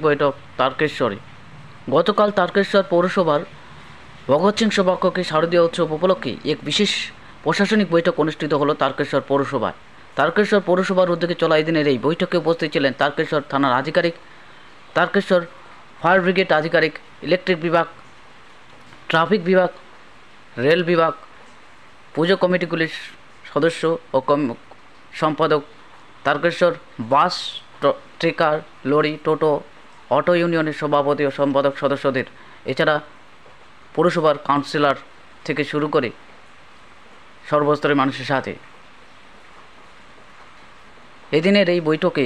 বৈঠক তারকেশ্বরে। গতকাল তারকেশ্বর পৌরসভার ভগৎ সিং সভাকক্ষে শারদীয় উৎসব উপলক্ষে এক বিশেষ প্রশাসনিক বৈঠক অনুষ্ঠিত হলো তারকেশ্বর পৌরসভায়। তারকেশ্বর পৌরসভার উদ্যোগে চলা এদিনের এই বৈঠকে উপস্থিত ছিলেন তারকেশ্বর থানার আধিকারিক, তারকেশ্বর ফায়ার ব্রিগেড আধিকারিক, ইলেকট্রিক বিভাগ, ট্রাফিক বিভাগ, রেল বিভাগ, পুজো কমিটিগুলির সদস্য ও সম্পাদক, তারকেশ্বর বাস, ট্রেকার, লরি, টোটো, অটো ইউনিয়নের সভাপতি ও সম্পাদক সদস্যদের, এছাড়া পৌরসভার কাউন্সিলর থেকে শুরু করে সর্বস্তরের মানুষের সাথে এদিনের এই বৈঠকে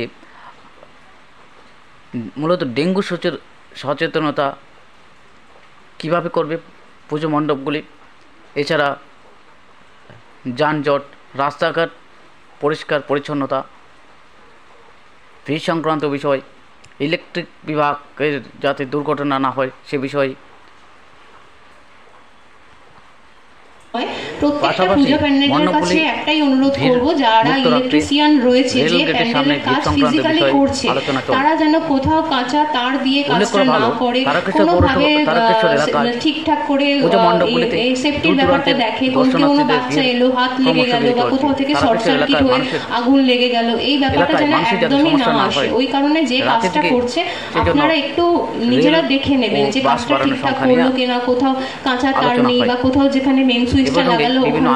মূলত ডেঙ্গু সচেতনতা কিভাবে করবে পুজো মণ্ডপগুলি, এছাড়া যানজট, রাস্তাঘাট পরিষ্কার পরিচ্ছন্নতা, ফি সংক্রান্ত বিষয়, ইলেকট্রিক বিভাগের যাতে দুর্ঘটনা না হয় সে বিষয়ে প্রত্যেকটা পূজা প্যান্ডেলের কাছে একটাই অনুরোধ করব, যারা ইলেকট্রিশিয়ান রয়েছে যে প্যান্ডেলের কাজ ফিজিক্যালি করছে তারা যেন কোথাও কাঁচা তার দিয়ে কাজটা না করে কোনোভাবে ঠিকঠাক করে এই সেফটির ব্যাপারটা দেখে। কোনো বাচ্চা এলো, হাত লেগে গেল বা কোথাও থেকে শর্ট সার্কিট হয়ে আগুন লেগে গেল, এই ব্যাপারটা যেন একদমই না আসে। ওই কারণে যে কাজটা করছে আপনারা একটু নিজেরা দেখে নেবেন যে কাজটা ঠিকঠাক করলো কিনা, কোথাও কাঁচা তার নেই বা কোথাও যেখানে মেন সুইচটা লাগালো ওখানে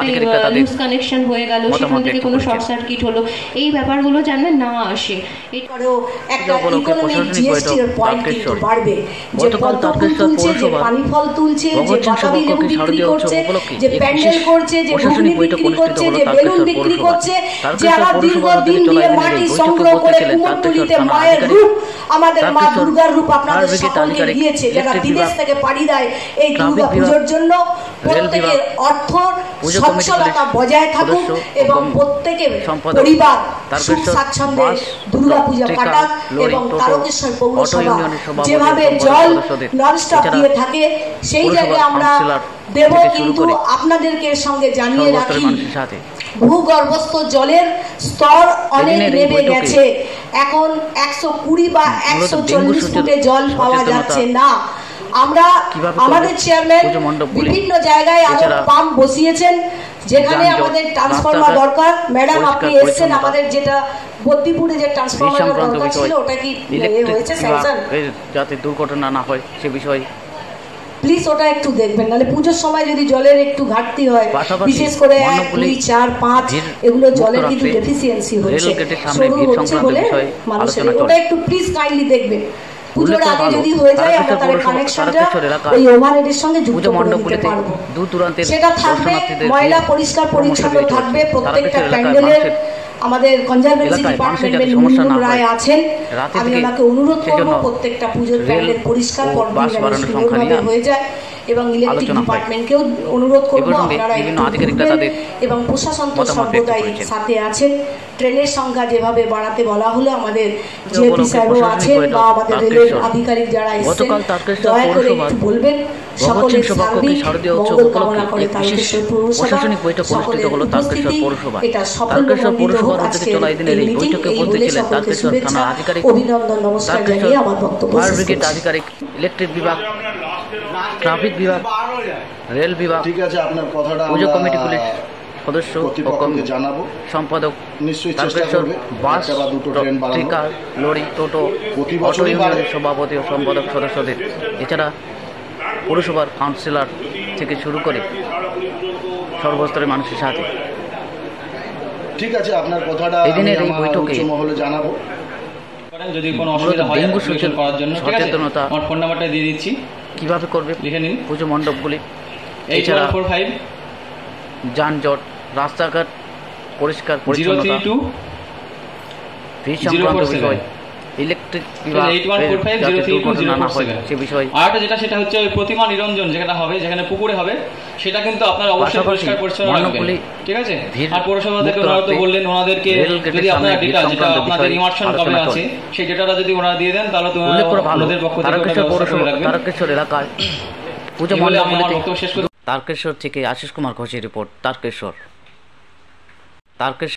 লুজ কানেকশন হয়ে গেল, সেখান থেকে কোনো শর্ট সার্কিট হলো, এই ব্যাপারগুলো যেন না আসে। এরপরেও একটা ইকোনমিক জিএসটি এর পয়েন্ট কিন্তু বাড়বে, যে পদ্ম তুলছে, যে পানি ফল তুলছে, যে বাতাবি লেবু বিক্রি করছে, যে প্যান্ডেল করছে, যে ঘুগনি বিক্রি করছে, যে বেলুন বিক্রি করছে, যারা দীর্ঘদিন দিয়ে মাটি সংগ্রহ করে কুমোরটুলিতে মায়ের রূপ, আমাদের মা দুর্গার রূপ আপনাদের সকলকে দিয়েছে, যারা বিদেশ থেকে পাড়ি দেয় এই দুর্গা পুজোর জন্য, প্রত্যেকের অর্থ সচ্ছলতা বজায় থাকুক এবং প্রত্যেকের পরিবার সুখ স্বাচ্ছন্দ্যে দুর্গা পূজা কাটাক। এবং তারকেশ্বর পৌরসভা যেভাবে জল ননস্টপ দিয়ে থাকে সেই জায়গায় আমরা দেব, কিন্তু আপনাদেরকে সঙ্গে জানিয়ে রাখি ভূগর্ভস্থ জলের স্তর অনেক নেমে গেছে, এখন 120 বা 140 ফুটে জল পাওয়া যাচ্ছে না। আমরা আমাদের চেয়ারম্যান বিভিন্ন জায়গায় আরো পাম্প বসিয়েছেন, যেখানে আমাদের ট্রান্সফরমার দরকার। ম্যাডাম আপনি এসেছেন, আমাদের যেটা বদ্দিপুরে যে ট্রান্সফরমার দরকার ছিল ওটা কি হয়েছে স্যাংশন, যাতে দুর্ঘটনা না হয় সে বিষয়ে প্লিজ ওটা একটু দেখবেন, নাহলে পুজোর সময় যদি জলের একটু ঘাটতি হয়, বিশেষ করে 1, 2, 4, 5 এগুলো জলের কিন্তু ডেফিসিয়েন্সি হচ্ছে, সরু হচ্ছে বলে মানুষের, ওটা একটু প্লিজ কাইন্ডলি দেখবেন। পুজোর আগে যদি হয়ে যায় আমরা তার কানেকশনটা ওই ওভারহেডের সঙ্গে যুক্ত করে দিতে পারবো, সেটা থাকবে। ময়লা পরিষ্কার পরিচ্ছন্ন থাকবে প্রত্যেকটা প্যান্ডেলের। আমাদের কনজারভেন্সি ডিপার্টমেন্টের নুন রায় আছেন, আমি ওনাকে অনুরোধ করবো প্রত্যেকটা পুজোর প্যান্ডেল পরিষ্কার সুন্দরভাবে হয়ে যায়। এবং ইলেকট্রিক ডিপার্টমেন্টকেও অনুরোধ করবো আপনারা এবং প্রশাসন তো সর্বদাই সাথে আছেন। ট্রেনের সংখ্যা যেভাবে বাড়াতে বলা হলো, আমাদের জিএপি সাহেবও আছেন বা আমাদের রেলের আধিকারিক যারা এসেছেন, দয়া করে একটু বলবেন। সকলের সার্বিক মঙ্গল কামনা করে তারকেশ্বর পৌরসভা সকলের উপস্থিতি এটা সফলমণ্ডিত হোক। আজকের এই মিটিং, এই বলে সকলকে শুভেচ্ছা, অভিনন্দন, নমস্কার জানিয়ে আমার বক্তব্য শেষ করছি। ইলেকট্রিক বিভাগ, ট্রাফিক বিভাগ, রেল বিভাগ, ঠিক আছে, আপনার কথাটা পুজো কমিটিগুলির সদস্য ও সম্পাদক, তারকেশ্বর বাস, ট্রেকার, লরি, টোটো, অটো ইউনিয়নের সভাপতি ও সম্পাদক সদস্যদের, এছাড়া পৌরসভার কাউন্সিলর থেকে শুরু করে সর্বস্তরের মানুষের সাথে ঠিক আছে, আপনার কথাটা এদিনের এই বৈঠকে মহলে জানাবো। যদি কোনো অসুবিধা হয় ডেঙ্গু করার জন্য সচেতনতা, আমার ফোন নাম্বারটা দিয়ে দিচ্ছি, কিভাবে করবে লিখে নিন পুজো মণ্ডপগুলি, 8145 যানজট, রাস্তাঘাট পরিষ্কার পরিচ্ছন্নতা, ফি সংক্রান্ত বিষয়, ইলেকট্রিক বিভাগ, 8145032047 সে বিষয়। আর একটা যেটা সেটা হচ্ছে ওই প্রতিমা নিরঞ্জন যেটা হবে, যেখানে পুকুরে হবে, সেটা কিন্তু আপনারা অবশ্যই পরিষ্কার পরিচ্ছন্ন রাখবেন, ঠিক আছে। আর পৌরসভা থেকে ওনারা তো বললেন ওনাদেরকে যদি আপনারা ডেটা যেটা আপনাদের ইমার্শন কবে আছে সেই ডেটাটা যদি ওনারা দিয়ে দেন তাহলে তো ওনাদের পক্ষ থেকে তারকেশ্বর এলাকায় পুজো মণ্ডপগুলিতে। তারকেশ্বর থেকে আশিস কুমার ঘোষের রিপোর্ট, তারকেশ্বর।